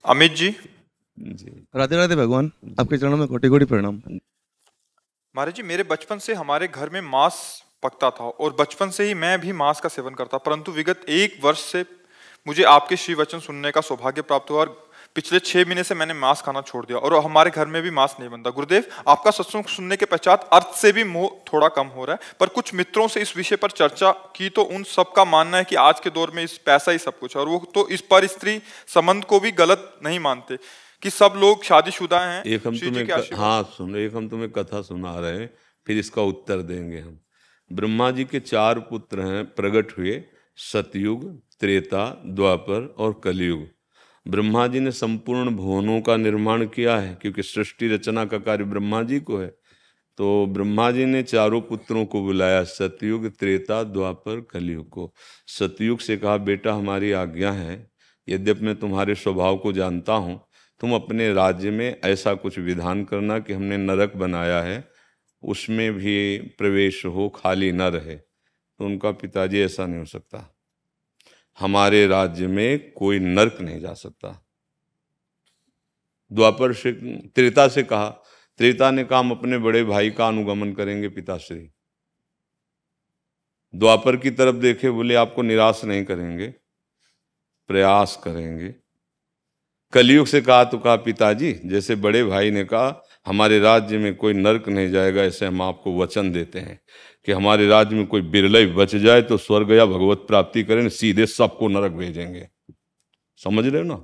अमित जी। जी। राधे राधे भगवान, आपके चरणों में कोटि कोटि प्रणाम। महाराज जी, मेरे बचपन से हमारे घर में मांस पकता था और बचपन से ही मैं भी मांस का सेवन करता, परंतु विगत 1 वर्ष से मुझे आपके श्री वचन सुनने का सौभाग्य प्राप्त हुआ और पिछले 6 महीने से मैंने मांस खाना छोड़ दिया और हमारे घर में भी मांस नहीं बनता। गुरुदेव, आपका सत्संग सुनने के पश्चात अर्थ से भी मोह थोड़ा कम हो रहा है, पर कुछ मित्रों से इस विषय पर चर्चा की तो उन सबका मानना है कि आज के दौर में इस पैसा ही सब कुछ है, और वो तो इस पर स्त्री संबंध को भी गलत नहीं मानते कि सब लोग शादीशुदा हैं। एक हम श्री जी तुम्हें के आशीर्वाद। हाँ सुन, एक हम तुम्हें कथा सुना रहे हैं, फिर इसका उत्तर देंगे हम। ब्रह्मा जी के 4 पुत्र हैं, प्रकट हुए सतयुग, त्रेता, द्वापर और कलयुग। ब्रह्मा जी ने संपूर्ण भुवनों का निर्माण किया है, क्योंकि सृष्टि रचना का कार्य ब्रह्मा जी को है। तो ब्रह्मा जी ने चारों पुत्रों को बुलाया, सतयुग, त्रेता, द्वापर, कलयुग को। सतयुग से कहा, बेटा हमारी आज्ञा है, यद्यपि मैं तुम्हारे स्वभाव को जानता हूँ, तुम अपने राज्य में ऐसा कुछ विधान करना कि हमने नरक बनाया है उसमें भी प्रवेश हो, खाली न रहे। तो उनका पिताजी, ऐसा नहीं हो सकता, हमारे राज्य में कोई नरक नहीं जा सकता। द्वापर से, त्रेता से कहा, त्रेता ने कहा हम अपने बड़े भाई का अनुगमन करेंगे पिताश्री। द्वापर की तरफ देखे, बोले आपको निराश नहीं करेंगे, प्रयास करेंगे। कलयुग से कहा तो कहा, पिताजी जैसे बड़े भाई ने कहा हमारे राज्य में कोई नरक नहीं जाएगा, ऐसे हम आपको वचन देते हैं कि हमारे राज्य में कोई बिरले बच जाए तो स्वर्ग या भगवत प्राप्ति करें, सीधे सबको नरक भेजेंगे। समझ रहे हो ना?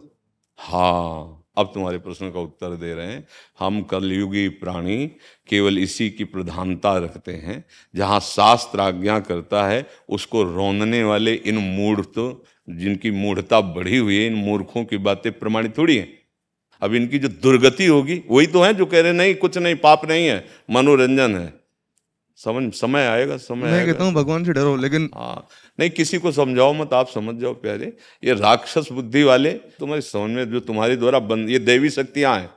हाँ, अब तुम्हारे प्रश्न का उत्तर दे रहे हैं। हम कलयुगी प्राणी केवल इसी की प्रधानता रखते हैं, जहाँ शास्त्र आज्ञा करता है उसको रौंदने वाले इन मूर्ख, जिनकी मूढ़ता बढ़ी हुई है, इन मूर्खों की बातें प्रमाणित थोड़ी हैं। अब इनकी जो दुर्गति होगी वही तो है जो कह रहे नहीं कुछ नहीं, पाप नहीं है, मनोरंजन है। समय आएगा, समय मैं आएगा। कहता हूँ भगवान से डरो, लेकिन हाँ, नहीं किसी को समझाओ मत, आप समझ जाओ प्यारे। ये राक्षस बुद्धि वाले तुम्हारी समझ में, जो तुम्हारे द्वारा बंद, ये दैवी शक्तियां हैं,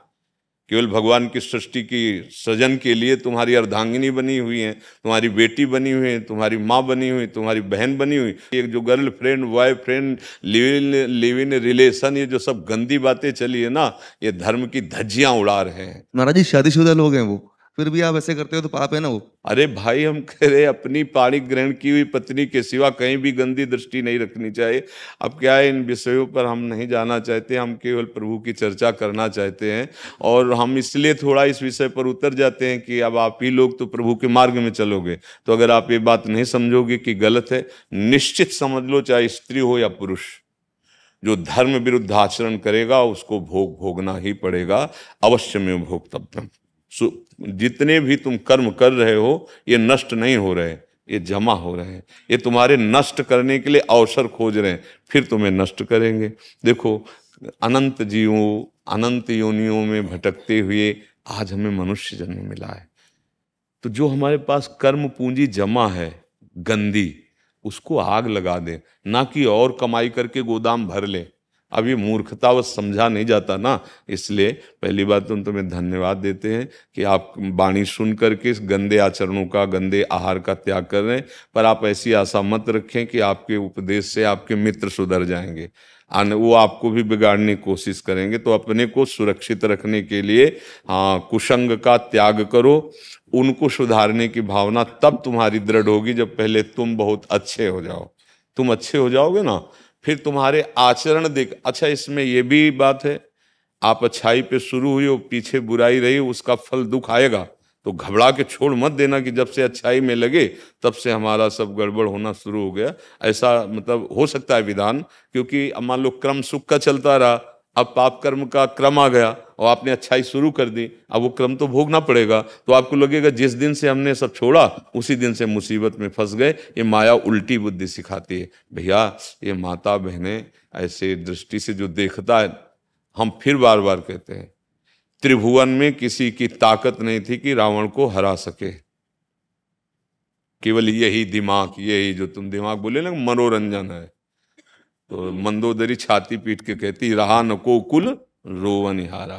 केवल भगवान की सृष्टि की सृजन के लिए तुम्हारी अर्धांगिनी बनी हुई है, तुम्हारी बेटी बनी हुई है, तुम्हारी माँ बनी हुई, तुम्हारी बहन बनी हुई। एक जो girl friend, boy friend, live in relation, ये जो सब गंदी बातें चली है ना, ये धर्म की धज्जियां उड़ा रहे हैं। महाराज जी शादीशुदा लोग हैं वो, फिर भी आप ऐसे करते हो तो पाप है ना वो। अरे भाई, हम कह रहे अपनी पाणी ग्रहण की हुई पत्नी के सिवा कहीं भी गंदी दृष्टि नहीं रखनी चाहिए। अब क्या है, इन विषयों पर हम नहीं जाना चाहते, हम केवल प्रभु की चर्चा करना चाहते हैं। और हम इसलिए थोड़ा इस विषय पर उतर जाते हैं कि अब आप ही लोग तो प्रभु के मार्ग में चलोगे, तो अगर आप ये बात नहीं समझोगे कि गलत है, निश्चित समझ लो, चाहे स्त्री हो या पुरुष, जो धर्म विरुद्ध आचरण करेगा उसको भोग भोगना ही पड़ेगा, अवश्य में भोक्तव्यम। जितने भी तुम कर्म कर रहे हो ये नष्ट नहीं हो रहे, ये जमा हो रहे हैं। ये तुम्हारे नष्ट करने के लिए अवसर खोज रहे हैं, फिर तुम्हें नष्ट करेंगे। देखो, अनंत जीवों, अनंत योनियों में भटकते हुए आज हमें मनुष्य जन्म मिला है। तो जो हमारे पास कर्म पूंजी जमा है गंदी, उसको आग लगा दे, ना कि और कमाई करके गोदाम भर ले। अब ये मूर्खतावश समझा नहीं जाता ना, इसलिए पहली बात तो तुम्हें धन्यवाद देते हैं कि आप वाणी सुन करके इस गंदे आचरणों का, गंदे आहार का त्याग कर रहे हैं। पर आप ऐसी आशा मत रखें कि आपके उपदेश से आपके मित्र सुधर जाएंगे, वो आपको भी बिगाड़ने की कोशिश करेंगे। तो अपने को सुरक्षित रखने के लिए हाँ, कुसंग का त्याग करो। उनको सुधारने की भावना तब तुम्हारी दृढ़ होगी जब पहले तुम बहुत अच्छे हो जाओ। तुम अच्छे हो जाओगे ना, फिर तुम्हारे आचरण देख। अच्छा, इसमें यह भी बात है, आप अच्छाई पे शुरू हुई हो, पीछे बुराई रही, उसका फल दुख आएगा। तो घबरा के छोड़ मत देना कि जब से अच्छाई में लगे तब से हमारा सब गड़बड़ होना शुरू हो गया। ऐसा मतलब हो सकता है विधान, क्योंकि अब मान लो क्रम सुख का चलता रहा, अब पाप कर्म का क्रम आ गया और आपने अच्छाई शुरू कर दी, अब वो क्रम तो भोगना पड़ेगा। तो आपको लगेगा जिस दिन से हमने सब छोड़ा उसी दिन से मुसीबत में फंस गए। ये माया उल्टी बुद्धि सिखाती है। भैया, ये माता बहनें ऐसे दृष्टि से जो देखता है, हम फिर बार बार कहते हैं, त्रिभुवन में किसी की ताकत नहीं थी कि रावण को हरा सके। केवल यही दिमाग, यही जो तुम दिमाग बोले ना, मनोरंजन है। तो मंदोदरी छाती पीट के कहती, रहा न को कुल रोवन हारा।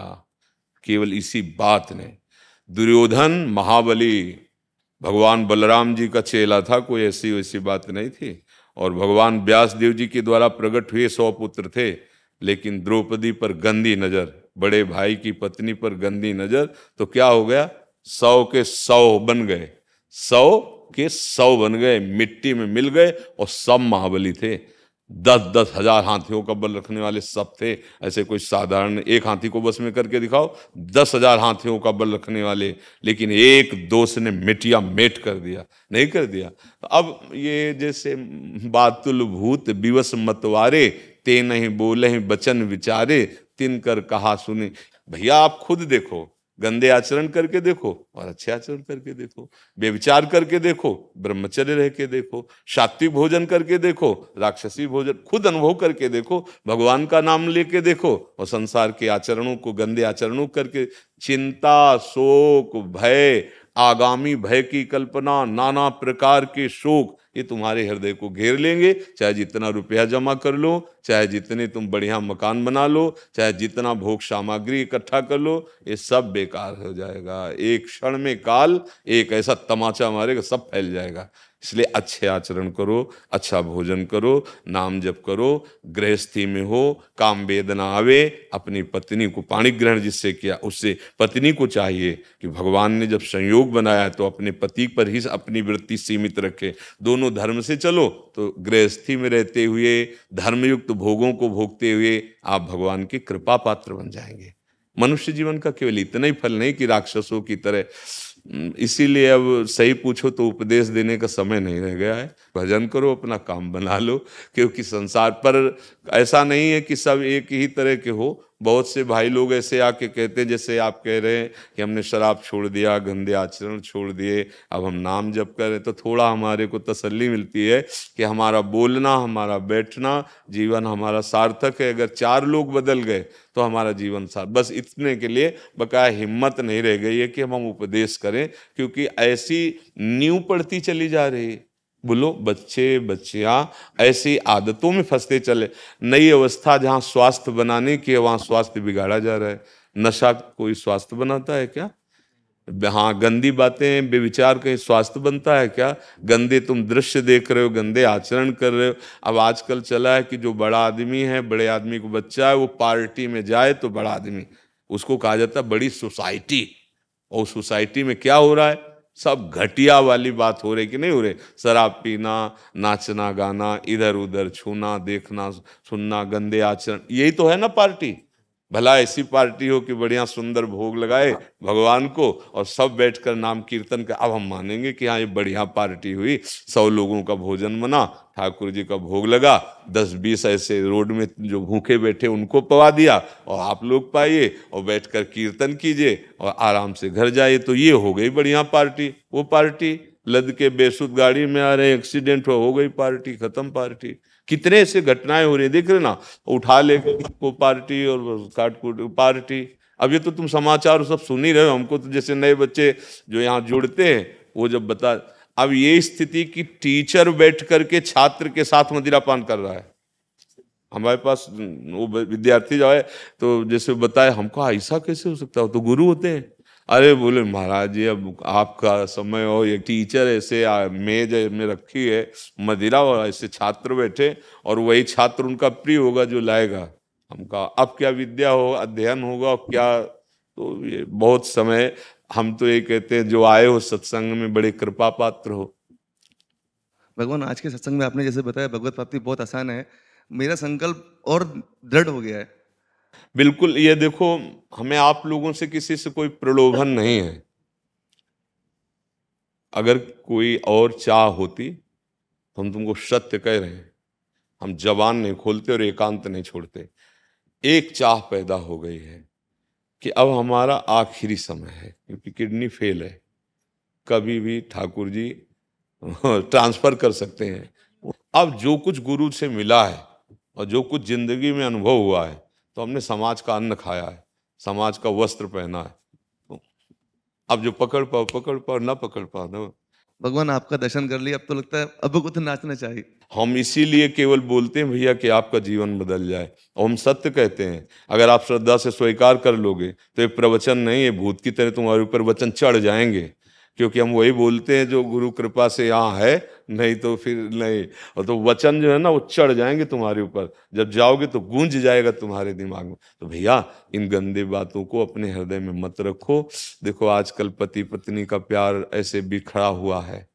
केवल इसी बात ने दुर्योधन महाबली भगवान बलराम जी का चेला था, कोई ऐसी वैसी बात नहीं थी। और भगवान व्यास देव जी के द्वारा प्रकट हुए 100 पुत्र थे, लेकिन द्रौपदी पर गंदी नजर, बड़े भाई की पत्नी पर गंदी नजर, तो क्या हो गया? 100 के 100 बन गए, 100 के 100 बन गए, मिट्टी में मिल गए। और सब महाबली थे, 10-10 हजार हाथियों का बल रखने वाले सब थे। ऐसे कोई साधारण एक हाथी को बस में करके दिखाओ, 10,000 हाथियों का बल रखने वाले, लेकिन एक दोस्त ने मिटिया मेट कर दिया, नहीं कर दिया। तो अब ये जैसे बातुल भूत विवश मतवारे, ते नहीं बोले हैं बचन विचारे, तिन कर कहा सुने। भैया आप खुद देखो, गंदे आचरण करके देखो और अच्छे आचरण करके देखो, बेविचार करके देखो, ब्रह्मचर्य रह के देखो, सात्विक भोजन करके देखो, राक्षसी भोजन, खुद अनुभव करके देखो, भगवान का नाम लेके देखो, और संसार के आचरणों को, गंदे आचरणों करके, चिंता, शोक, भय, आगामी भय की कल्पना, नाना प्रकार के शोक, ये तुम्हारे हृदय को घेर लेंगे। चाहे जितना रुपया जमा कर लो, चाहे जितने तुम बढ़िया मकान बना लो, चाहे जितना भोग सामग्री इकट्ठा कर लो, ये सब बेकार हो जाएगा। एक क्षण में काल एक ऐसा तमाचा मारेगा, सब फैल जाएगा। इसलिए अच्छे आचरण करो, अच्छा भोजन करो, नाम जप करो, गृहस्थी में हो, काम वेद ना आवे। अपनी पत्नी को पाणी ग्रहण जिससे किया, उससे पत्नी को चाहिए कि भगवान ने जब संयोग बनाया तो अपने पति पर ही अपनी वृत्ति सीमित रखे। दोनों धर्म से चलो तो गृहस्थी में रहते हुए, धर्मयुक्त भोगों को भोगते हुए आप भगवान की कृपा पात्र बन जाएंगे। मनुष्य जीवन का केवल इतना ही फल नहीं कि राक्षसों की तरह। इसीलिए अब सही पूछो तो उपदेश देने का समय नहीं रह गया है। भजन करो, अपना काम बना लो, क्योंकि संसार पर ऐसा नहीं है कि सब एक ही तरह के हो। बहुत से भाई लोग ऐसे आके कहते हैं, जैसे आप कह रहे हैं कि हमने शराब छोड़ दिया, गंदे आचरण छोड़ दिए, अब हम नाम जप करें, तो थोड़ा हमारे को तसल्ली मिलती है कि हमारा बोलना, हमारा बैठना, जीवन हमारा सार्थक है। अगर 4 लोग बदल गए तो हमारा जीवन सार्थक। बस इतने के लिए बकाया हिम्मत नहीं रह गई है कि हम उपदेश करें, क्योंकि ऐसी नींव पड़ती चली जा रही है। बोलो, बच्चे बच्चियां ऐसी आदतों में फंसते चले। नई अवस्था जहां स्वास्थ्य बनाने की है, वहां स्वास्थ्य बिगाड़ा जा रहा है। नशा कोई स्वास्थ्य बनाता है क्या? हाँ, गंदी बातें, बेविचार कहीं स्वास्थ्य बनता है क्या? गंदे तुम दृश्य देख रहे हो, गंदे आचरण कर रहे हो। अब आजकल चला है कि जो बड़ा आदमी है, बड़े आदमी को बच्चा है, वो पार्टी में जाए तो बड़ा आदमी, उसको कहा जाता है बड़ी सोसाइटी। और सोसाइटी में क्या हो रहा है? सब घटिया वाली बात हो रही कि नहीं हो रही? शराब पीना, नाचना गाना, इधर उधर छूना, देखना सुनना, गंदे आचरण, यही तो है ना पार्टी। भला ऐसी पार्टी हो कि बढ़िया सुंदर भोग लगाए भगवान को और सब बैठकर नाम कीर्तन कर। अब हम मानेंगे कि हाँ ये बढ़िया पार्टी हुई, 100 लोगों का भोजन बना, ठाकुर जी का भोग लगा, 10-20 ऐसे रोड में जो भूखे बैठे उनको पवा दिया, और आप लोग पाइए और बैठकर कीर्तन कीजिए और आराम से घर जाइए, तो ये हो गई बढ़िया पार्टी। वो पार्टी लद के बेसुध गाड़ी में आ रहे हैं, एक्सीडेंट हो गई पार्टी, खत्म पार्टी। कितने ऐसे घटनाएं हो रही है, देख रहे ना, उठा लेकर को पार्टी और काट कूट पार्टी। अब ये तो तुम समाचार सब सुन ही रहे हो। हमको तो जैसे नए बच्चे जो यहाँ जुड़ते हैं वो जब बता, अब ये स्थिति कि टीचर बैठ करके छात्र के साथ मदिरापान कर रहा है। हमारे पास वो विद्यार्थी जो है तो जैसे बताए, हमको ऐसा कैसे हो सकता है, तो गुरु होते हैं। अरे बोले महाराज जी, अब आपका समय हो, ये टीचर ऐसे मेज में रखी है मदिरा और ऐसे छात्र बैठे, और वही छात्र उनका प्रिय होगा जो लाएगा। हम कहा अब क्या विद्या हो, अध्ययन होगा क्या? तो ये बहुत समय, हम तो ये कहते हैं जो आए हो सत्संग में बड़े कृपा पात्र हो। भगवान, आज के सत्संग में आपने जैसे बताया भगवत प्राप्ति बहुत आसान है, मेरा संकल्प और दृढ़ हो गया है। बिल्कुल, ये देखो, हमें आप लोगों से किसी से कोई प्रलोभन नहीं है। अगर कोई और चाह होती तो हम तुमको सत्य कह रहे हैं, हम जबान नहीं खोलते और एकांत नहीं छोड़ते। एक चाह पैदा हो गई है कि अब हमारा आखिरी समय है, क्योंकि किडनी फेल है, कभी भी ठाकुर जी ट्रांसफर कर सकते हैं। अब जो कुछ गुरु से मिला है और जो कुछ जिंदगी में अनुभव हुआ है, तो हमने समाज का अन्न खाया है, समाज का वस्त्र पहना है। तो अब जो पकड़ पाओ, ना पकड़ पाओ ना। भगवान, आपका दर्शन कर लिया, अब तो लगता है अब को तो नाचना चाहिए। हम इसीलिए केवल बोलते हैं भैया कि आपका जीवन बदल जाए, और हम सत्य कहते हैं। अगर आप श्रद्धा से स्वीकार कर लोगे तो ये प्रवचन नहीं है, भूत की तरह तुम्हारे ऊपर वचन चढ़ जाएंगे। क्योंकि हम वही बोलते हैं जो गुरु कृपा से यहाँ है, नहीं तो फिर नहीं। और तो वचन जो है ना वो चढ़ जाएंगे तुम्हारे ऊपर, जब जाओगे तो गूंज जाएगा तुम्हारे दिमाग में। तो भैया इन गंदे बातों को अपने हृदय में मत रखो। देखो आजकल पति पत्नी का प्यार ऐसे बिखरा हुआ है,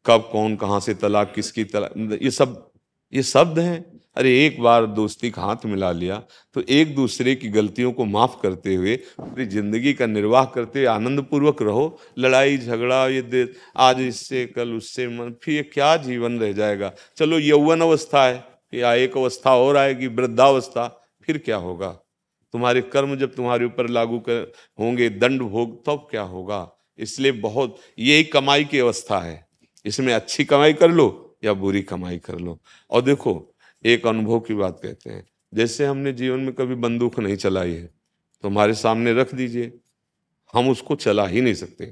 कब कौन कहाँ से तलाक, किसकी तलाक, ये शब्द हैं। अरे एक बार दोस्ती का हाथ मिला लिया तो एक दूसरे की गलतियों को माफ करते हुए अपनी जिंदगी का निर्वाह करते हुए आनंद पूर्वक रहो। लड़ाई झगड़ा ये आज इससे कल उससे, मन फिर ये क्या जीवन रह जाएगा। चलो यौवन अवस्था है, या एक अवस्था और आएगी वृद्धावस्था, फिर क्या होगा। तुम्हारे कर्म जब तुम्हारे ऊपर लागू कर होंगे, दंड भोग, तब क्या होगा। इसलिए बहुत यही कमाई की अवस्था है, इसमें अच्छी कमाई कर लो या बुरी कमाई कर लो। और देखो एक अनुभव की बात कहते हैं, जैसे हमने जीवन में कभी बंदूक नहीं चलाई है तो हमारे सामने रख दीजिए, हम उसको चला ही नहीं सकते।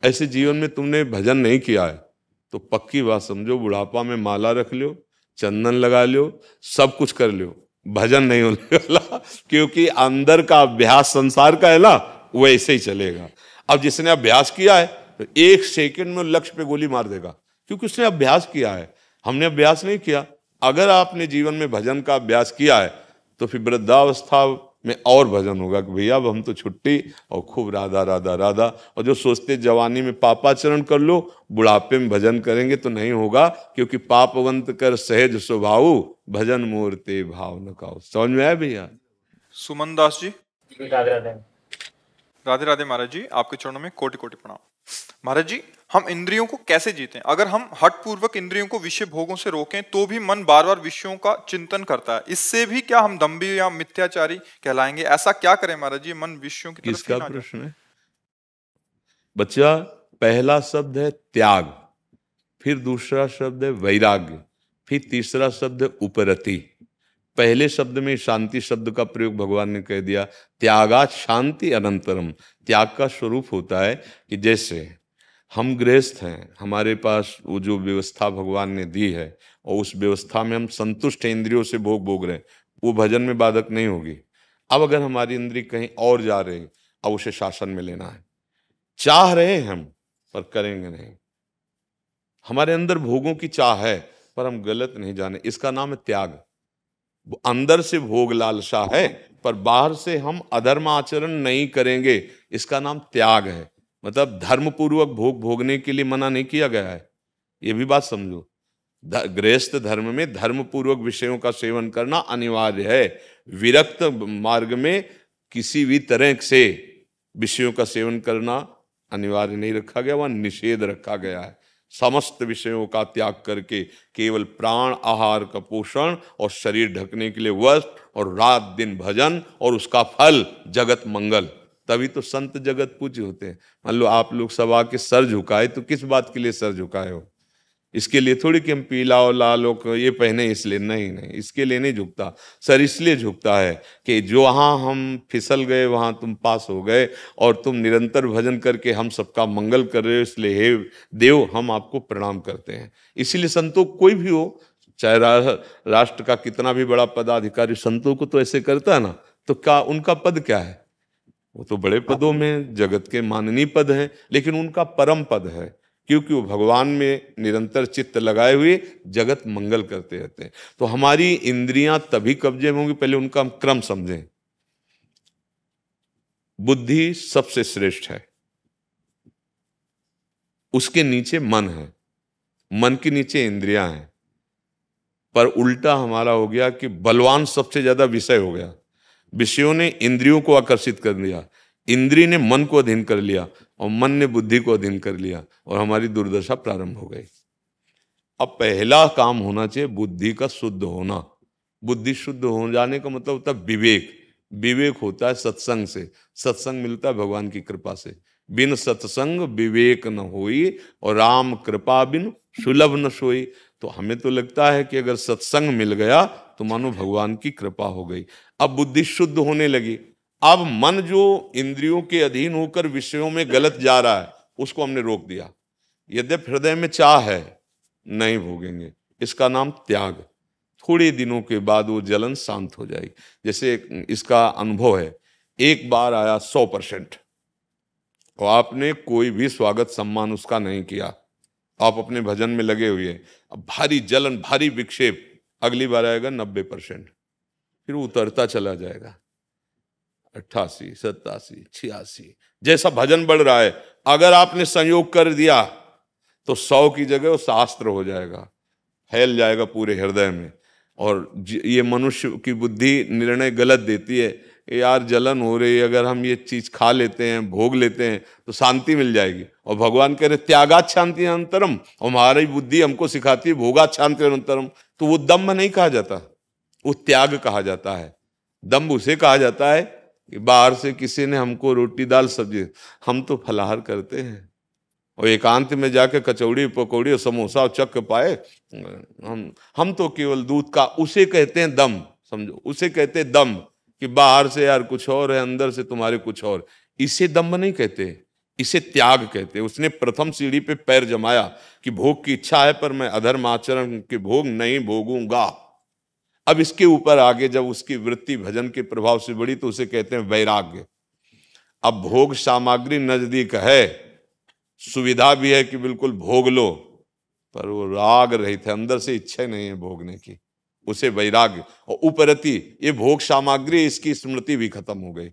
ऐसे जीवन में तुमने भजन नहीं किया है तो पक्की बात समझो, बुढ़ापा में माला रख लो, चंदन लगा लो, सब कुछ कर लो, भजन नहीं होने वाला। क्योंकि अंदर का अभ्यास संसार का है ना, वो ऐसे ही चलेगा। अब जिसने अभ्यास किया है तो एक सेकंड में लक्ष्य पे गोली मार देगा, क्योंकि उसने अभ्यास किया है। हमने अभ्यास नहीं किया। अगर आपने जीवन में भजन का अभ्यास किया है तो फिर वृद्धावस्था में और भजन होगा कि भैया अब हम तो छुट्टी और खूब राधा राधा राधा। और जो सोचते जवानी में पापाचरण कर लो, बुढ़ापे में भजन करेंगे तो नहीं होगा, क्योंकि पापवंत कर सहज स्वभाव, भजन मूर्ते भाव न खाओ। समझ में आया भैया। सुमन दास जी। राधे राधे। राधे राधे महाराज जी, आपके चरणों में कोटि कोटि प्रणाम। महाराज जी, हम इंद्रियों को कैसे जीतें? अगर हम हठ पूर्वक इंद्रियों को विषय भोगों से रोकें तो भी मन बार बार विषयों का चिंतन करता है, इससे भी क्या हम दंभी या मिथ्याचारी कहलाएंगे? ऐसा क्या करें महाराज जी, मन विषयों की तरफ किसका ही ना जाए? प्रश्न है बच्चा? पहला शब्द है त्याग, फिर दूसरा शब्द है वैराग्य, फिर तीसरा शब्द है उपरति। पहले शब्द में शांति शब्द का प्रयोग भगवान ने कह दिया, त्यागात शांति अनंतरम। त्याग का स्वरूप होता है कि जैसे हम गृहस्थ हैं, हमारे पास वो जो व्यवस्था भगवान ने दी है और उस व्यवस्था में हम संतुष्ट हैं, इंद्रियों से भोग भोग रहे हैं, वो भजन में बाधक नहीं होगी। अब अगर हमारी इंद्री कहीं और जा रही, अब उसे शासन में लेना है। चाह रहे हैं हम पर करेंगे नहीं, हमारे अंदर भोगों की चाह है पर हम गलत नहीं जाने, इसका नाम है त्याग। अंदर से भोग लालसा है पर बाहर से हम अधर्म आचरण नहीं करेंगे, इसका नाम त्याग है। मतलब धर्म पूर्वक भोग भोगने के लिए मना नहीं किया गया है, ये भी बात समझो। गृहस्थ धर्म में धर्म पूर्वक विषयों का सेवन करना अनिवार्य है। विरक्त मार्ग में किसी भी तरह से विषयों का सेवन करना अनिवार्य नहीं रखा गया, वह निषेध रखा गया है। समस्त विषयों का त्याग करके केवल प्राण आहार का पोषण और शरीर ढकने के लिए वस्त्र और रात दिन भजन और उसका फल जगत मंगल, तभी तो संत जगत पूज्य होते हैं। मान लो आप लोग सब आके सर झुकाए तो किस बात के लिए सर झुकाए हो? इसके लिए थोड़ी कि हम पीला और लाल और ये पहने इसलिए, नहीं नहीं, इसके लिए नहीं झुकता। सर इसलिए झुकता है कि जो वहाँ हम फिसल गए वहाँ तुम पास हो गए और तुम निरंतर भजन करके हम सबका मंगल कर रहे हो, इसलिए हे देव हम आपको प्रणाम करते हैं। इसीलिए संतों कोई भी हो, चाहे राष्ट्र का कितना भी बड़ा पदाधिकारी संतों को तो ऐसे करता है ना, तो क्या उनका पद क्या है? वो तो बड़े पदों में जगत के माननीय पद हैं, लेकिन उनका परम पद है, क्योंकि वो भगवान में निरंतर चित्त लगाए हुए जगत मंगल करते रहते हैं। तो हमारी इंद्रियां तभी कब्जे में होंगी, पहले उनका हम क्रम समझें। बुद्धि सबसे श्रेष्ठ है, उसके नीचे मन है, मन के नीचे इंद्रियां हैं। पर उल्टा हमारा हो गया कि बलवान सबसे ज्यादा विषय हो गया, विषयों ने इंद्रियों को आकर्षित कर लिया, इंद्री ने मन को अधीन कर लिया और मन ने बुद्धि को अधीन कर लिया और हमारी दुर्दशा प्रारंभ हो गई। अब पहला काम होना चाहिए बुद्धि का शुद्ध होना। बुद्धि शुद्ध हो जाने का मतलब होता है विवेक। विवेक होता है सत्संग से, सत्संग मिलता है भगवान की कृपा से। बिन सत्संग विवेक न होई और राम कृपा बिन सुलभ न सोई। तो हमें तो लगता है कि अगर सत्संग मिल गया तो मानो भगवान की कृपा हो गई। अब बुद्धि शुद्ध होने लगी। अब मन जो इंद्रियों के अधीन होकर विषयों में गलत जा रहा है उसको हमने रोक दिया। यद्यपि हृदय में चाह है, नहीं भोगेंगे, इसका नाम त्याग। थोड़े दिनों के बाद वो जलन शांत हो जाएगी। जैसे इसका अनुभव है, एक बार आया 100%, और आपने कोई भी स्वागत सम्मान उसका नहीं किया, आप अपने भजन में लगे हुए हैं। अब भारी जलन, भारी विक्षेप, अगली बार आएगा 90%, फिर उतरता चला जाएगा 88, 87, 86। जैसा भजन बढ़ रहा है, अगर आपने संयोग कर दिया तो 100 की जगह वो शास्त्र हो जाएगा, फैल जाएगा पूरे हृदय में। और ये मनुष्य की बुद्धि निर्णय गलत देती है, यार जलन हो रही है, अगर हम ये चीज खा लेते हैं, भोग लेते हैं तो शांति मिल जाएगी। और भगवान कह रहे त्यागात शांति अनंतरम, और हमारी बुद्धि हमको सिखाती है भोगात शांति अनंतरम। तो वो दम्भ नहीं कहा जाता, वो त्याग कहा जाता है। दम्भ उसे कहा जाता है कि बाहर से किसी ने हमको रोटी दाल सब्जी, हम तो फलाहार करते हैं और एकांत में जाके कचौड़ी पकौड़ी और समोसा और चख पाए, हम तो केवल दूध का, उसे कहते हैं दम। समझो, उसे कहते हैं दम, कि बाहर से यार कुछ और है, अंदर से तुम्हारे कुछ और। इसे दम्भ नहीं कहते, इसे त्याग कहते। उसने प्रथम सीढ़ी पे पैर जमाया कि भोग की इच्छा है पर मैं अधर्म आचरण के भोग नहीं भोगूंगा। अब इसके ऊपर आगे जब उसकी वृत्ति भजन के प्रभाव से बढ़ी तो उसे कहते हैं वैराग्य। अब भोग सामग्री नजदीक है, सुविधा भी है कि बिल्कुल भोग लो, पर वो राग रहित है, अंदर से इच्छा नहीं है भोगने की, उसे वैराग्य। और उपरति, ये भोग सामग्री, इसकी स्मृति भी खत्म हो गई,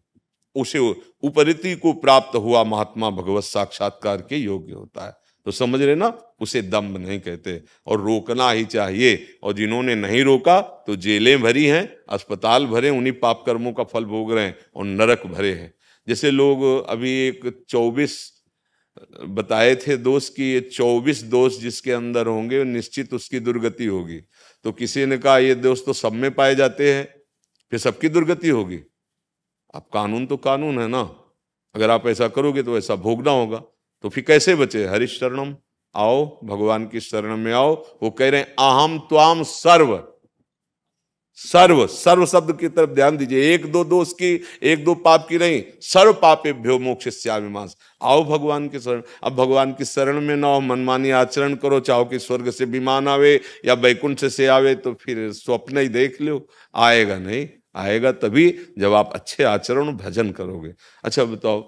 उसे उपरति को प्राप्त हुआ महात्मा भगवत साक्षात्कार के योग्य होता है। तो समझ रहे ना, उसे दम्भ नहीं कहते, और रोकना ही चाहिए। और जिन्होंने नहीं रोका तो जेलें भरी हैं, अस्पताल भरे, उन्हीं पाप कर्मों का फल भोग रहे हैं, और नरक भरे हैं। जैसे लोग अभी एक 24 बताए थे दोष की, ये 24 दोष जिसके अंदर होंगे निश्चित उसकी दुर्गति होगी। तो किसी ने कहा ये दोष तो सब में पाए जाते हैं, फिर सबकी दुर्गति होगी। अब कानून तो कानून है ना, अगर आप ऐसा करोगे तो ऐसा भोगना होगा। तो फिर कैसे बचे? हरिश शरणम, आओ भगवान की शरण में आओ। वो कह रहे हैं अहम त्वाम सर्व, सर्व, सर्व शब्द की तरफ ध्यान दीजिए। एक दो दोष की, एक दो पाप की नहीं, सर्व पापेभ्यो मोक्षयिष्यामि मांस। आओ भगवान की शरण। अब भगवान की शरण में ना हो, मनमानी आचरण करो, चाहो कि स्वर्ग से विमान आवे या वैकुंठ से आवे, तो फिर स्वप्न ही देख लो, आएगा नहीं। आएगा तभी जब आप अच्छे आचरण भजन करोगे। अच्छा बताओ,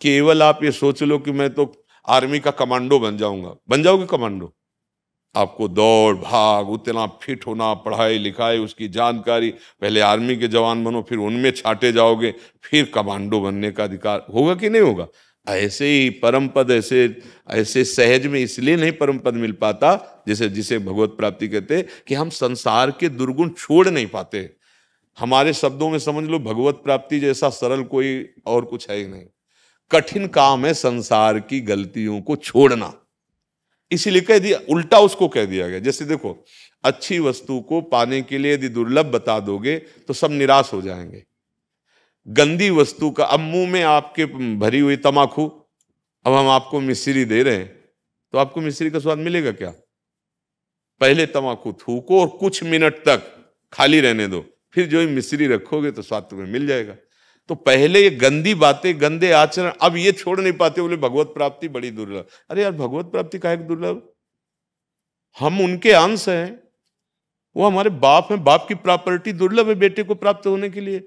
केवल आप ये सोच लो कि मैं तो आर्मी का कमांडो बन जाऊंगा, बन जाओगे कमांडो? आपको दौड़ भाग, उतना फिट होना, पढ़ाई लिखाई, उसकी जानकारी, पहले आर्मी के जवान बनो, फिर उनमें छाटे जाओगे, फिर कमांडो बनने का अधिकार होगा कि नहीं होगा? ऐसे ही परम पद ऐसे ऐसे सहज में इसलिए नहीं परम पद मिल पाता, जैसे जिसे भगवत प्राप्ति कहते कि हम संसार के दुर्गुण छोड़ नहीं पाते। हमारे शब्दों में समझ लो, भगवत प्राप्ति जैसा सरल कोई और कुछ है ही नहीं। कठिन काम है संसार की गलतियों को छोड़ना, इसीलिए कह दिया, उल्टा उसको कह दिया गया। जैसे देखो, अच्छी वस्तु को पाने के लिए यदि दुर्लभ बता दोगे तो सब निराश हो जाएंगे। गंदी वस्तु का, अब मुंह में आपके भरी हुई तमाकू, अब हम आपको मिश्री दे रहे हैं, तो आपको मिश्री का स्वाद मिलेगा क्या? पहले तमाकू थूको और कुछ मिनट तक खाली रहने दो, फिर जो मिश्री रखोगे तो स्वाद तुम्हें मिल जाएगा। तो पहले ये गंदी बातें, गंदे आचरण, अब ये छोड़ नहीं पाते, बोले भगवत प्राप्ति बड़ी दुर्लभ। अरे यार, भगवत प्राप्ति काहे दुर्लभ? हम उनके अंश हैं, वो हमारे बाप हैं, बाप की प्रॉपर्टी दुर्लभ है बेटे को प्राप्त होने के लिए।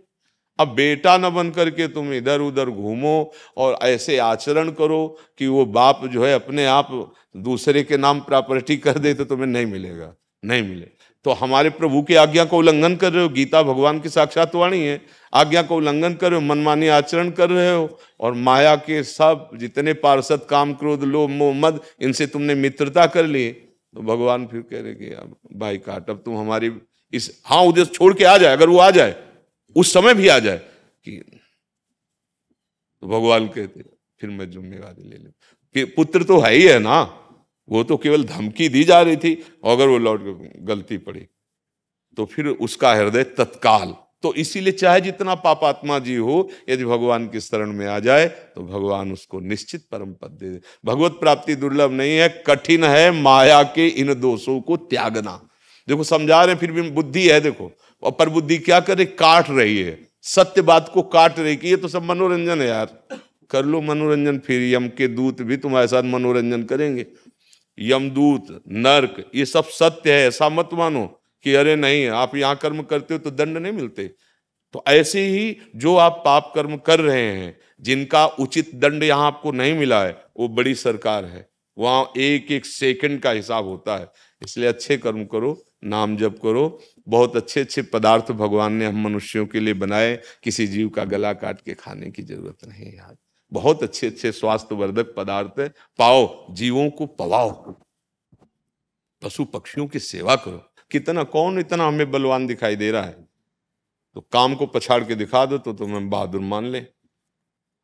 अब बेटा न बन करके तुम इधर उधर घूमो और ऐसे आचरण करो कि वो बाप जो है अपने आप दूसरे के नाम प्रॉपर्टी कर दे, तो तुम्हें नहीं मिलेगा, नहीं मिले। तो हमारे प्रभु की आज्ञा को उल्लंघन कर रहे हो, गीता भगवान की साक्षात वाणी है, आज्ञा को उल्लंघन कर रहे हो, मनमानी आचरण कर रहे हो, और माया के सब जितने पार्षद काम क्रोध लोभ मोह मद, इनसे तुमने मित्रता कर ली। तो भगवान फिर कह रहे कि अब भाई काट, अब तुम हमारी इस, हाँ उद्देश्य छोड़ के आ जाए, अगर वो आ जाए, उस समय भी आ जाए कि, तो भगवान कहते फिर मैं जिम्मेवारी ले लूं कि पुत्र तो है ही है ना, वो तो केवल धमकी दी जा रही थी, और अगर वो लौट गलती पड़ी तो फिर उसका हृदय तत्काल। तो इसीलिए चाहे जितना पापात्मा जी हो, यदि भगवान की शरण में आ जाए तो भगवान उसको निश्चित परम पद दे दे। भगवत प्राप्ति दुर्लभ नहीं है, कठिन है माया के इन दोषों को त्यागना। देखो समझा रहे हैं, फिर भी बुद्धि है देखो, और पर बुद्धि क्या करे, काट रही है, सत्य बात को काट रही कि ये तो सब मनोरंजन है यार, कर लो मनोरंजन। फिर यम के दूत भी तुम्हारे साथ मनोरंजन करेंगे, यमदूत, नर्क, ये सब सत्य है, ऐसा मत मानो कि अरे नहीं आप यहाँ कर्म करते हो तो दंड नहीं मिलते। तो ऐसे ही जो आप पाप कर्म कर रहे हैं, जिनका उचित दंड यहाँ आपको नहीं मिला है, वो बड़ी सरकार है, वहां एक एक सेकंड का हिसाब होता है। इसलिए अच्छे कर्म करो, नाम जप करो। बहुत अच्छे अच्छे पदार्थ भगवान ने हम मनुष्यों के लिए बनाए, किसी जीव का गला काट के खाने की जरूरत नहीं है यार। बहुत अच्छे अच्छे स्वास्थ्यवर्धक पदार्थ है, पाओ, जीवों को पवाओ, पशु पक्षियों की सेवा करो। कितना, कौन इतना हमें बलवान दिखाई दे रहा है? तो काम को पछाड़ के दिखा दो तो तुम्हें बहादुर मान ले।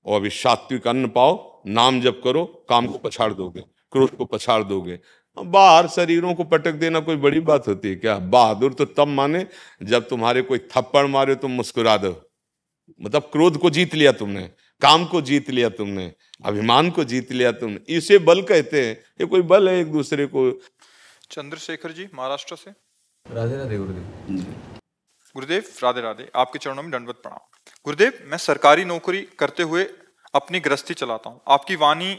और अभी सात्विक अन्न पाओ, नाम जप करो, काम को पछाड़ दोगे, क्रोध को पछाड़ दोगे। बाहर शरीरों को पटक देना कोई बड़ी बात होती है क्या? बहादुर तो तब माने जब तुम्हारे कोई थप्पड़ मारे तुम मुस्कुरा दो, मतलब क्रोध को जीत लिया तुमने, काम को जीत लिया तुमने, अभिमान को जीत लिया तुमने। इसे बल कहते हैं। ये कोई बल है एक दूसरे को। चंद्रशेखर जी महाराष्ट्र से। राधे राधे गुरुदेव। गुरुदेव राधे राधे, आपके चरणों में दंडवत प्रणाम। गुरुदेव, मैं सरकारी नौकरी करते हुए अपनी गृहस्थी चलाता हूँ। आपकी वाणी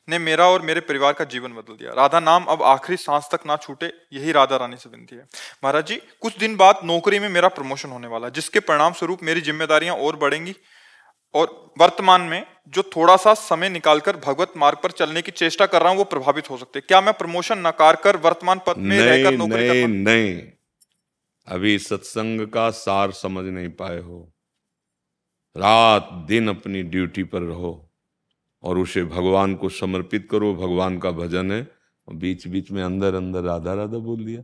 ने मेरा और मेरे परिवार का जीवन बदल दिया। राधा नाम अब आखिरी सांस तक ना छूटे, यही राधा रानी से विनती है। महाराज जी, कुछ दिन बाद नौकरी में मेरा प्रमोशन होने वाला है, जिसके परिणाम स्वरूप मेरी जिम्मेदारियां और बढ़ेंगी और वर्तमान में जो थोड़ा सा समय निकालकर भगवत मार्ग पर चलने की चेष्टा कर रहा हूं वो प्रभावित हो सकते हैं। क्या मैं प्रमोशन नकार कर वर्तमान पद में रहकर नौकरी नहीं, करना? नहीं, अभी सत्संग का सार समझ नहीं पाए हो। रात दिन अपनी ड्यूटी पर रहो और उसे भगवान को समर्पित करो। भगवान का भजन है, और बीच बीच में अंदर अंदर राधा राधा बोल दिया।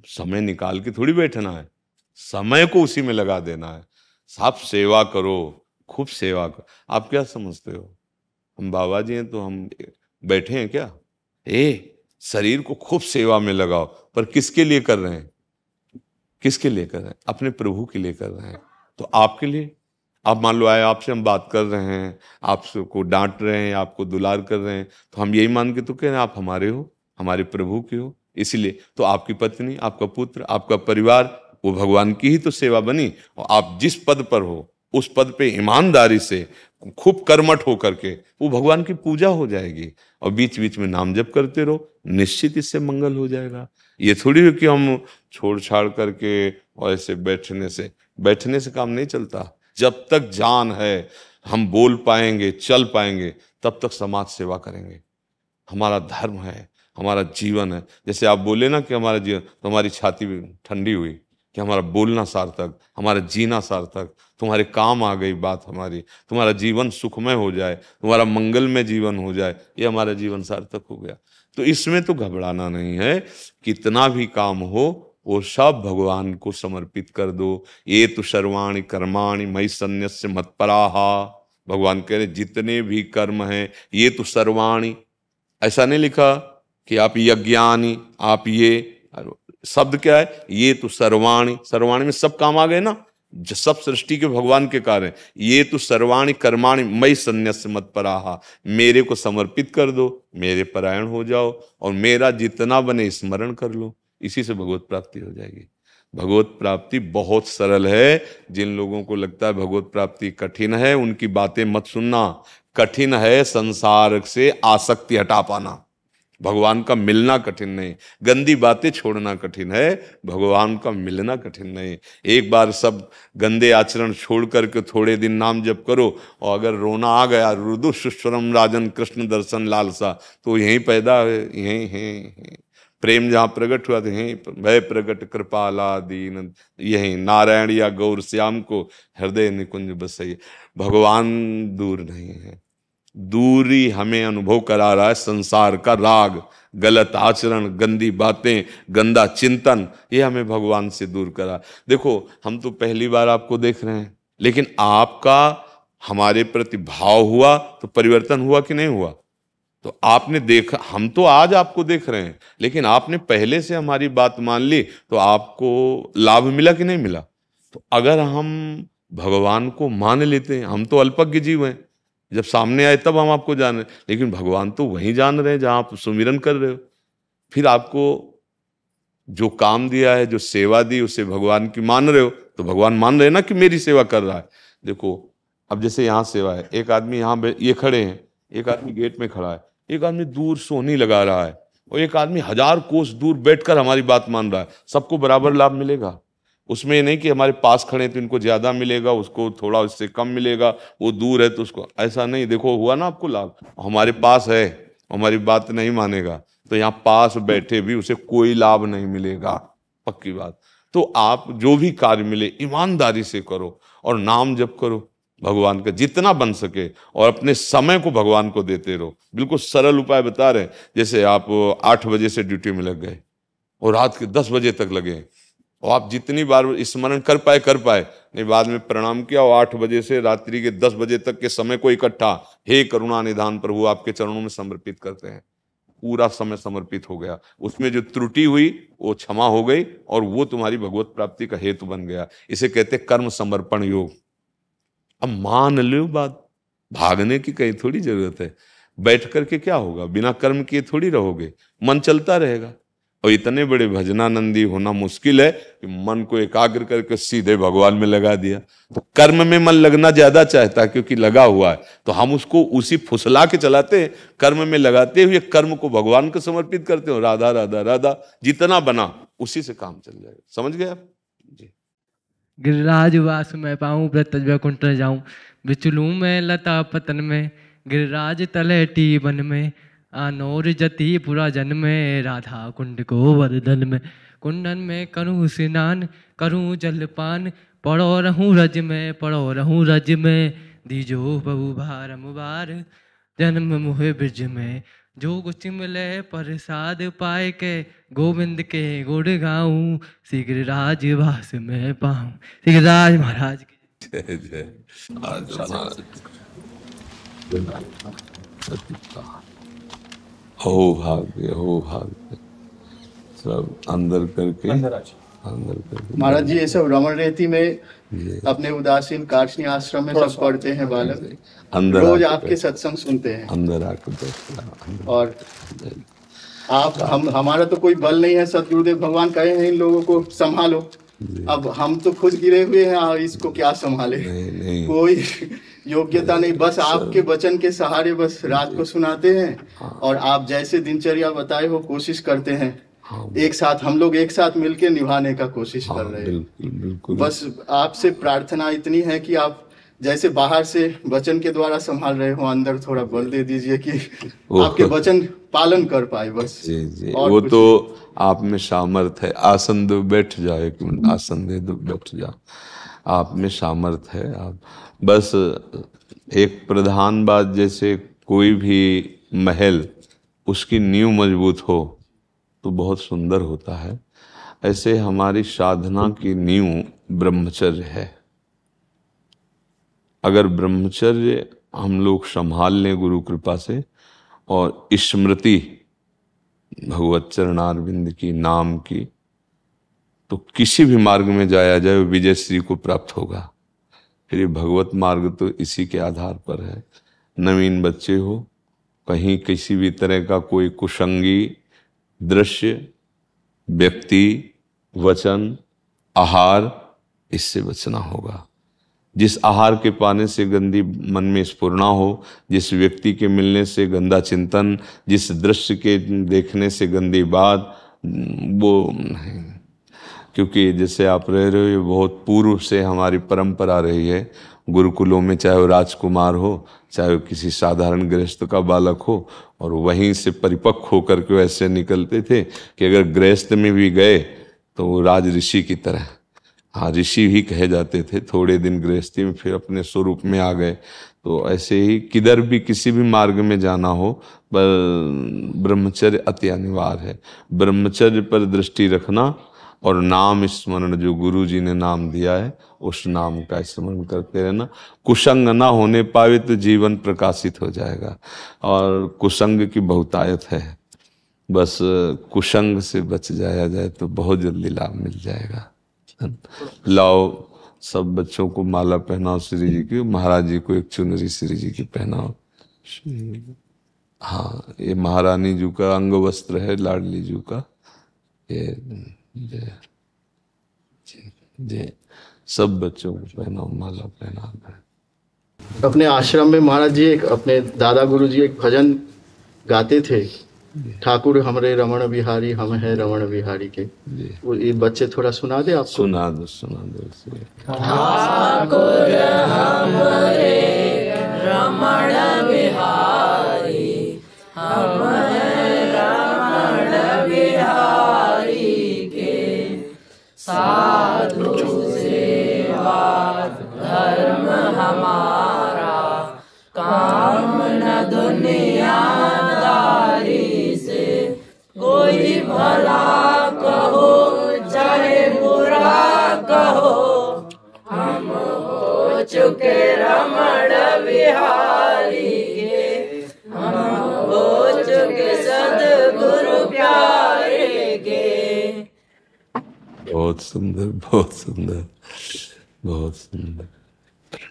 समय निकाल के थोड़ी बैठना है, समय को उसी में लगा देना है। आप सेवा करो, खूब सेवा करो। आप क्या समझते हो हम बाबा जी हैं तो हम बैठे हैं क्या? शरीर को खूब सेवा में लगाओ, पर किसके लिए कर रहे हैं? किसके लिए कर रहे हैं? अपने प्रभु के लिए कर रहे हैं। तो आपके लिए, आप मान लो आए, आपसे हम बात कर रहे हैं, आपको डांट रहे हैं, आपको दुलार कर रहे हैं, तो हम यही मान के तो कह रहे हैं आप हमारे हो, हमारे प्रभु के हो। इसलिए तो आपकी पत्नी, आपका पुत्र, आपका परिवार, वो भगवान की ही तो सेवा बनी। और आप जिस पद पर हो उस पद पे ईमानदारी से खूब कर्मठ हो करके वो भगवान की पूजा हो जाएगी। और बीच बीच में नाम जप करते रहो, निश्चित इससे मंगल हो जाएगा। ये थोड़ी हो कि हम छोड़ छाड़ करके और ऐसे बैठने से काम नहीं चलता। जब तक जान है, हम बोल पाएंगे, चल पाएंगे, तब तक समाज सेवा करेंगे। हमारा धर्म है, हमारा जीवन है। जैसे आप बोले ना कि हमारा जीवन, तो हमारी छाती ठंडी हुई कि हमारा बोलना सार्थक, हमारा जीना सार्थक, तुम्हारे काम आ गई बात हमारी, तुम्हारा जीवन सुखमय हो जाए, तुम्हारा मंगलमय जीवन हो जाए, ये हमारा जीवन सार्थक हो गया। तो इसमें तो घबराना नहीं है। कितना भी काम हो वो सब भगवान को समर्पित कर दो। ये तो सर्वाणि कर्माणि मयि सन्न्यस्य मत्पराहा। भगवान कह रहे जितने भी कर्म हैं ये तो सर्वाणि, ऐसा नहीं लिखा कि आप यज्ञानि, आप ये शब्द क्या है? ये तो सर्वाणि, सर्वाणि में सब काम आ गए ना, सब सृष्टि के भगवान के कार्य। ये तो सर्वाणि कर्माणि मयि सन्न्यस्य मत्पराहा, मेरे को समर्पित कर दो, मेरे परायण हो जाओ और मेरा जितना बने स्मरण कर लो। इसी से भगवत प्राप्ति हो जाएगी। भगवत प्राप्ति बहुत सरल है। जिन लोगों को लगता है भगवत प्राप्ति कठिन है, उनकी बातें मत सुनना। कठिन है संसार से आसक्ति हटा पाना, भगवान का मिलना कठिन नहीं। गंदी बातें छोड़ना कठिन है, भगवान का मिलना कठिन नहीं। एक बार सब गंदे आचरण छोड़ करके थोड़े दिन नाम जप करो, और अगर रोना आ गया, रुदु सुस्वरम राजन कृष्ण दर्शन लालसा, तो यहीं पैदा है, यहीं प्रेम जहाँ प्रकट हुआ था, यहीं भय प्रकट कृपाला दीन, यहीं नारायण या गौर श्याम को हृदय निकुंज बसई। भगवान दूर नहीं है, दूरी हमें अनुभव करा रहा है संसार का राग, गलत आचरण, गंदी बातें, गंदा चिंतन, ये हमें भगवान से दूर करा। देखो हम तो पहली बार आपको देख रहे हैं, लेकिन आपका हमारे प्रति भाव हुआ तो परिवर्तन हुआ कि नहीं हुआ? तो आपने देखा, हम तो आज आपको देख रहे हैं, लेकिन आपने पहले से हमारी बात मान ली तो आपको लाभ मिला कि नहीं मिला? तो अगर हम भगवान को मान लेते हैं, हम तो अल्पज्ञ जीव हैं, जब सामने आए तब हम आपको जान रहे, लेकिन भगवान तो वहीं जान रहे हैं जहां आप सुमिरन कर रहे हो। फिर आपको जो काम दिया है, जो सेवा दी, उसे भगवान की मान रहे हो, तो भगवान मान रहे हैं ना कि मेरी सेवा कर रहा है। देखो अब जैसे यहाँ सेवा है, एक आदमी यहाँ ये खड़े हैं, एक आदमी गेट में खड़ा है, एक आदमी दूर सोहनी लगा रहा है, और एक आदमी 1000 कोस दूर बैठकर हमारी बात मान रहा है। सबको बराबर लाभ मिलेगा? उसमें ये नहीं कि हमारे पास खड़े हैं तो इनको ज्यादा मिलेगा, उसको थोड़ा उससे कम मिलेगा, वो दूर है तो उसको, ऐसा नहीं। देखो हुआ ना आपको लाभ, हमारे पास है, हमारी बात नहीं मानेगा तो यहाँ पास बैठे भी उसे कोई लाभ नहीं मिलेगा, पक्की बात। तो आप जो भी कार्य मिले ईमानदारी से करो और नाम जप करो भगवान का जितना बन सके, और अपने समय को भगवान को देते रहो। बिल्कुल सरल उपाय बता रहे हैं। जैसे आप 8 बजे से ड्यूटी में लग गए और रात के 10 बजे तक लगे, और आप जितनी बार स्मरण कर पाए नहीं, बाद में प्रणाम किया, और 8 बजे से रात्रि के 10 बजे तक के समय को इकट्ठा, हे करुणा निधान प्रभु आपके चरणों में समर्पित करते हैं। पूरा समय समर्पित हो गया, उसमें जो त्रुटि हुई वो क्षमा हो गई, और वो तुम्हारी भगवत प्राप्ति का हेतु बन गया। इसे कहते कर्म समर्पण योग। अब मान लो बात, भागने की कहीं थोड़ी जरूरत है। बैठ करके क्या होगा, बिना कर्म किए थोड़ी रहोगे, मन चलता रहेगा। और इतने बड़े भजनानंदी होना मुश्किल है कि मन को एकाग्र करके सीधे भगवान में लगा दिया। तो कर्म में मन लगना ज्यादा चाहता है क्योंकि लगा हुआ है, तो हम उसको उसी फुसला के चलाते हैं। कर्म में लगाते हुए कर्म को भगवान को समर्पित करते हो, राधा राधा राधा जितना बना उसी से काम चल जाएगा। समझ गए आप जी। गिरिराज वास में पाऊँ व्रत वैकुंठ जाऊँ, विचलूँ मैं लता पतन में, गिरिराज तलेटी वन में, आनोर जति पुरा जन में, राधा कुंड को वर्धन में, कुंडन में करूँ स्नान करूँ जलपान, पड़ो रहूँ रज में पड़ो रहूँ रज में, दीजो बहु बारंबार जन्म मुहे ब्रज में, जो कुछ मिले प्रसाद पाए के, गोविंद के गुण गाऊं, श्री गिरिराज वास में पाऊं। श्री गिरिराज महाराज की जय जय। हो भाग्य हो भाग्य, सब अंदर करके अंदर करके। महाराज जी ये सब रमण रेती में अपने उदासीन काशनी आश्रम में सब पढ़ते हैं बालक, अंदर रोज आपके सत्संग सुनते हैं, अंदर आकर बैठ। और आप हमारा तो कोई बल नहीं है, सतगुरुदेव भगवान कहे हैं इन लोगों को संभालो। अब हम तो खुद गिरे हुए हैं, इसको क्या संभाले। नहीं। कोई योग्यता नहीं, बस आपके वचन के सहारे बस रात को सुनाते हैं, और आप जैसे दिनचर्या बताए हो कोशिश करते हैं। एक साथ हम लोग एक साथ मिलकर निभाने का कोशिश कर रहे हैं। बिल्कुल। बस आपसे प्रार्थना इतनी है कि आप जैसे बाहर से वचन के द्वारा संभाल रहे हो, अंदर थोड़ा बल दे दीजिए कि आपके वचन पालन कर पाए बस। जी। वो तो आप में सामर्थ है। आसन दो बैठ जाओ, एक मिनट आसन दे दो बैठ जाओ। आप में सामर्थ है। आप बस एक प्रधान बात, जैसे कोई भी महल उसकी नींव मजबूत हो तो बहुत सुंदर होता है, ऐसे हमारी साधना की नींव ब्रह्मचर्य है। अगर ब्रह्मचर्य हम लोग संभाल लें गुरु कृपा से, और स्मृति भगवत चरणारविंद की नाम की, तो किसी भी मार्ग में जाया जाए विजय श्री को प्राप्त होगा। फिर ये भगवत मार्ग तो इसी के आधार पर है। नवीन बच्चे हो, कहीं किसी भी तरह का कोई कुसंगी दृश्य, व्यक्ति, वचन, आहार, इससे बचना होगा। जिस आहार के पाने से गंदी मन में स्फुरना हो, जिस व्यक्ति के मिलने से गंदा चिंतन, जिस दृश्य के देखने से गंदी बात, वो नहीं। क्योंकि जैसे आप रह रहे हो, ये बहुत पूर्व से हमारी परंपरा रही है। गुरुकुलों में चाहे वो राजकुमार हो, चाहे वो किसी साधारण गृहस्थ का बालक हो, और वहीं से परिपक्व होकर के ऐसे निकलते थे कि अगर गृहस्थ में भी गए तो वो राज ऋषि की तरह, हाँ ऋषि ही कहे जाते थे। थोड़े दिन गृहस्थी में फिर अपने स्वरूप में आ गए। तो ऐसे ही किधर भी किसी भी मार्ग में जाना हो, पर ब्रह्मचर्य अति अनिवार्य है। ब्रह्मचर्य पर दृष्टि रखना और नाम स्मरण, जो गुरु जी ने नाम दिया है उस नाम का स्मरण करते रहना। कुसंग ना होने पावे तो जीवन प्रकाशित हो जाएगा, और कुसंग की बहुतायत है। बस कुसंग से बच जाया जाए तो बहुत जल्दी लाभ मिल जाएगा। लाओ सब बच्चों को माला पहनाओ श्री जी की, महाराज जी को एक चुनरी श्री जी की पहनाओ। हाँ, ये महारानी जी का अंग वस्त्र है, लाडली जी का। ये जय जय सब बच्चों को पहनाओ, माला पहना। अपने आश्रम में महाराज जी एक अपने दादा गुरु जी एक भजन गाते थे, ठाकुर हमरे रमण बिहारी, हम है रमण बिहारी के। वो ये बच्चे थोड़ा सुना दे आपको। सुना दो सुना दो इसे। बहुत सुंदर बहुत सुंदर बहुत सुंदर।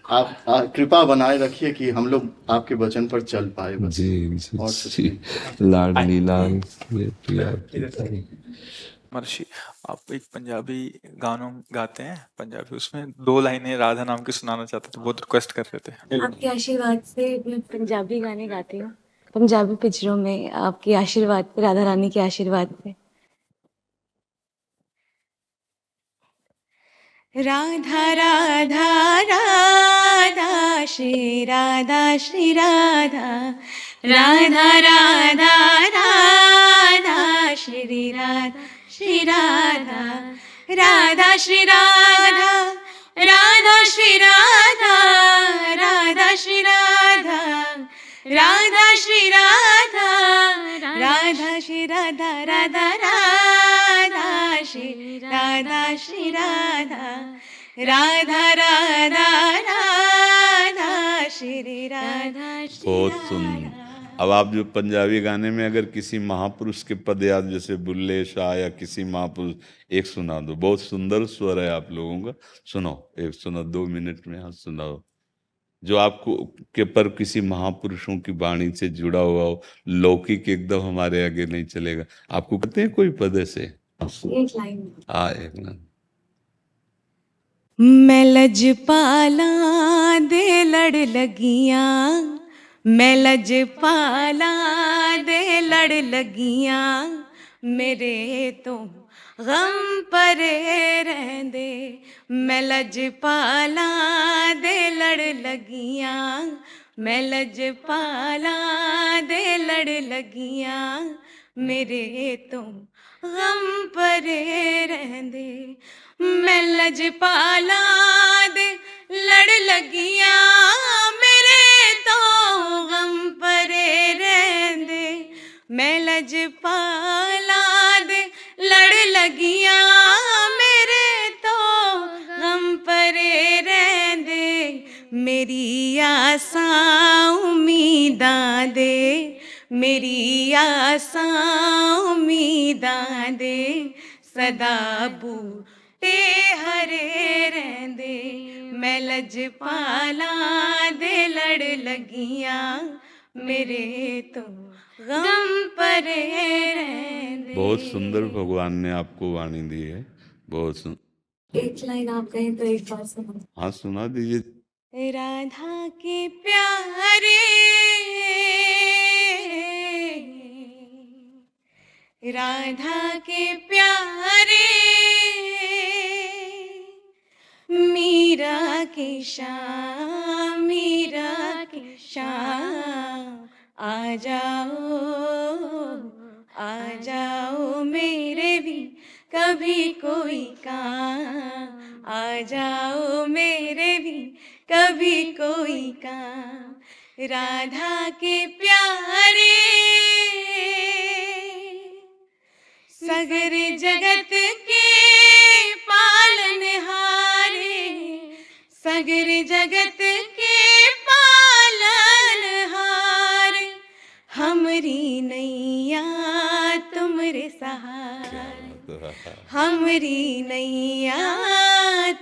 आप कृपा बनाए रखिए कि हम लोग आपके वचन पर चल पाए बस। जी जी और कुछ जी, नहीं। लाडली लाल बेटी आपकी। महर्षि, आप एक पंजाबी गानों गाते हैं, पंजाबी, उसमें 2 लाइनें राधा नाम की सुनाना चाहते थे, बहुत रिक्वेस्ट कर रहे थे। आपके आशीर्वाद से मैं पंजाबी गाने गाती हूँ, पंजाबी पिक्चरों में आपके आशीर्वाद पे, राधा रानी के आशीर्वाद पे। राधा राधा राधा श्री राधा श्री राधा, राधा राधा राधा श्री राधा श्री राधा, राधा श्री राधा, राधा श्री राधा, राधा श्री राधा, राधा श्री राधा, राधा श्री राधा, राधा राधा श्री राधा श्री राधा, राधा राधा राधा श्री राधा श्री बहुत सुंदर। अब आप जो पंजाबी गाने में अगर किसी महापुरुष के पद याद, जैसे बुल्ले शाह या किसी महापुरुष, एक सुना दो। बहुत सुंदर स्वर है आप लोगों का, सुनो एक, सुनो 2 मिनट में, हाँ सुनाओ। जो आपको के पर किसी महापुरुषों की वाणी से जुड़ा हुआ हो, लौकिक एकदम हमारे आगे नहीं चलेगा। आपको कहते हैं कोई पद ऐसे? एक लाइन। हाँ एक लाइन। मैं लजपाला दे लड़ लगियां, मैं लजपाला दे लड़ लगियां, मेरे तो गम परे रहंदे। मैं लजपाला दे लड़ लगियां, मैं लजपाला दे लड़ लगियां, मेरे तो गम परे रहंदे। मैं लजपाला दे लड़ लगियां, मेरे तो गम परे रहंदे। मैं लजपाला दे लड़ लगियां, मेरे तो गम परे रहंदे। मेरी आसां उम्मीदां दे, मेरी आसां उम्मीदां दे, सदा बूटे हरे रहंदे। मैं लजपाला दे लड़ लगियां, मेरे तो गम परे रहंदे। बहुत सुंदर भगवान ने आपको वाणी दी है, बहुत सुंदर। एक लाइन आप कहें तो एक बार सुनो। हाँ सुना दीजिए। राधा के प्यारे, राधा के प्यारे, मीरा के शाम, मीरा के शाम, आ जाओ मेरे भी कभी कोई काम, आ जाओ मेरे भी कभी कोई काम। राधा के प्यारे, सगरे जगत के पालनहारे, सगरे जगत के पालनहारे, हमरी नैया तुमरे सहारे, हमरी नैया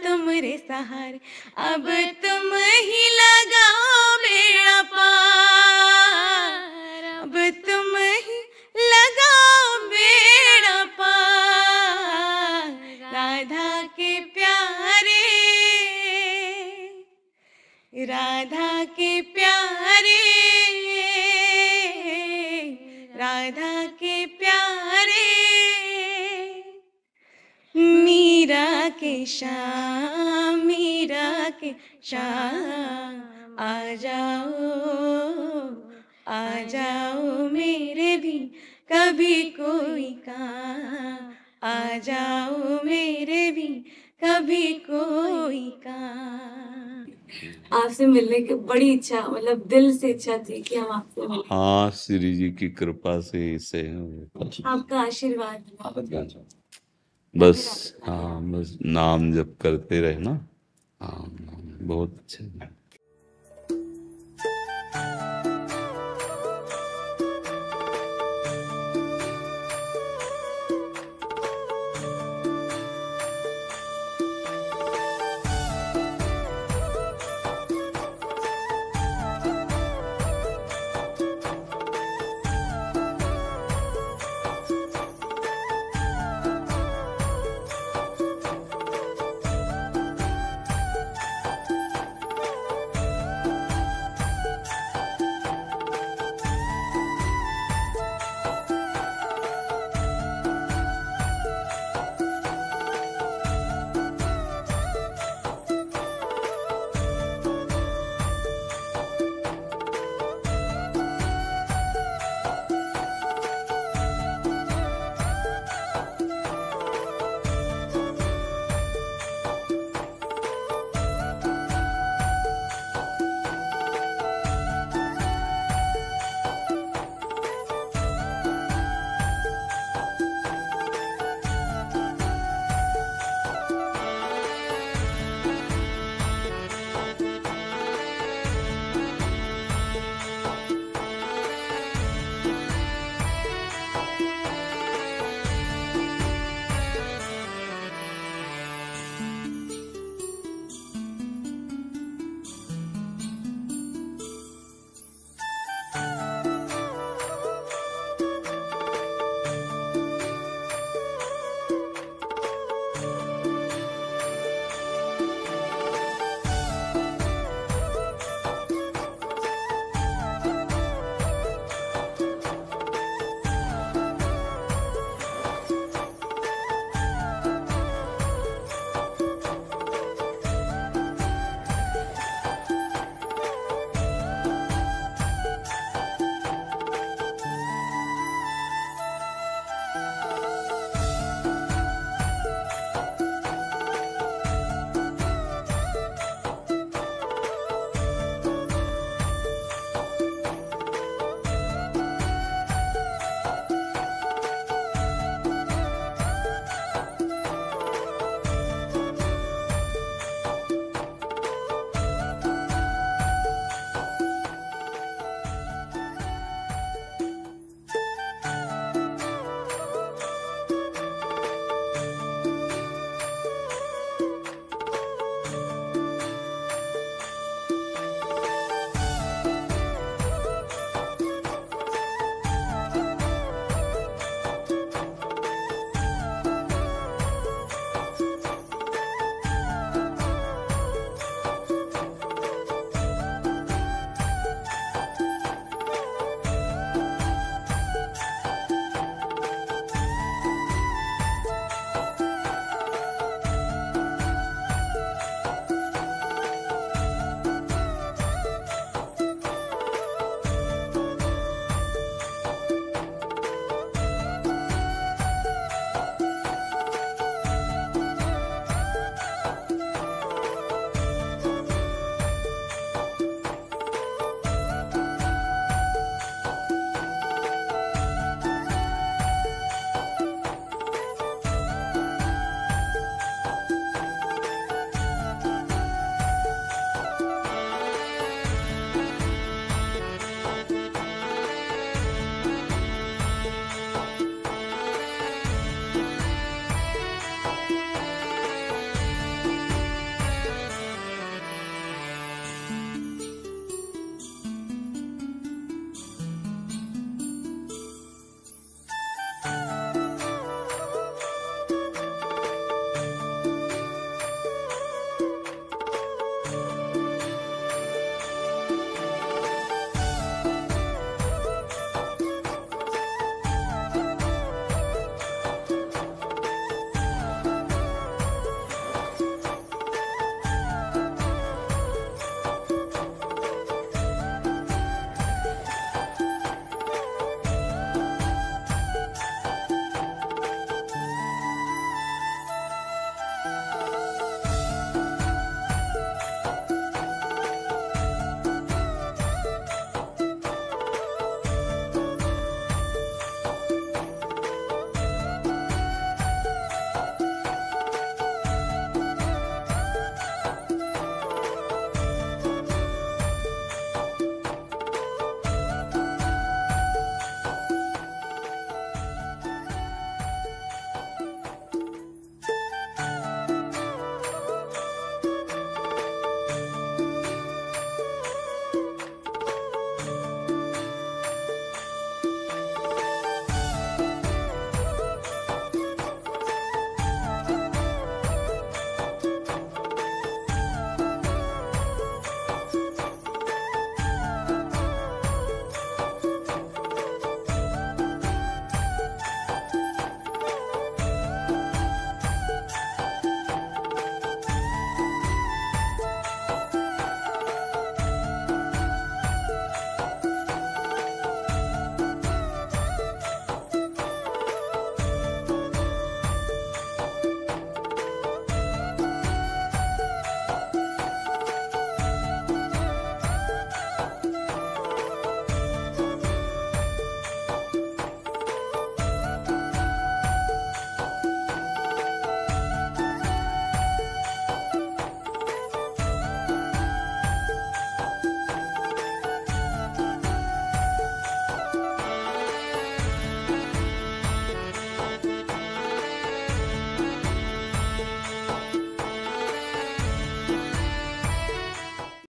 तुमरे सहारे। अब तुम ही लगाओ बेड़ा पार, अब तुम ही लगाओ बेड़ा पार। राधा के प्यारे, राधा के प्यारे, राधा के श्याम, मीरा के श्याम, आ जाओ मेरे भी कभी कोई काम, आ जाओ मेरे भी कभी कोई काम। आपसे मिलने की बड़ी इच्छा, मतलब दिल से इच्छा थी कि हम आपसे मिलें। हाँ, श्री जी की कृपा से इसे आपका आशीर्वाद। बस, हाँ, बस नाम जप करते रहना। हाँ, बहुत अच्छे।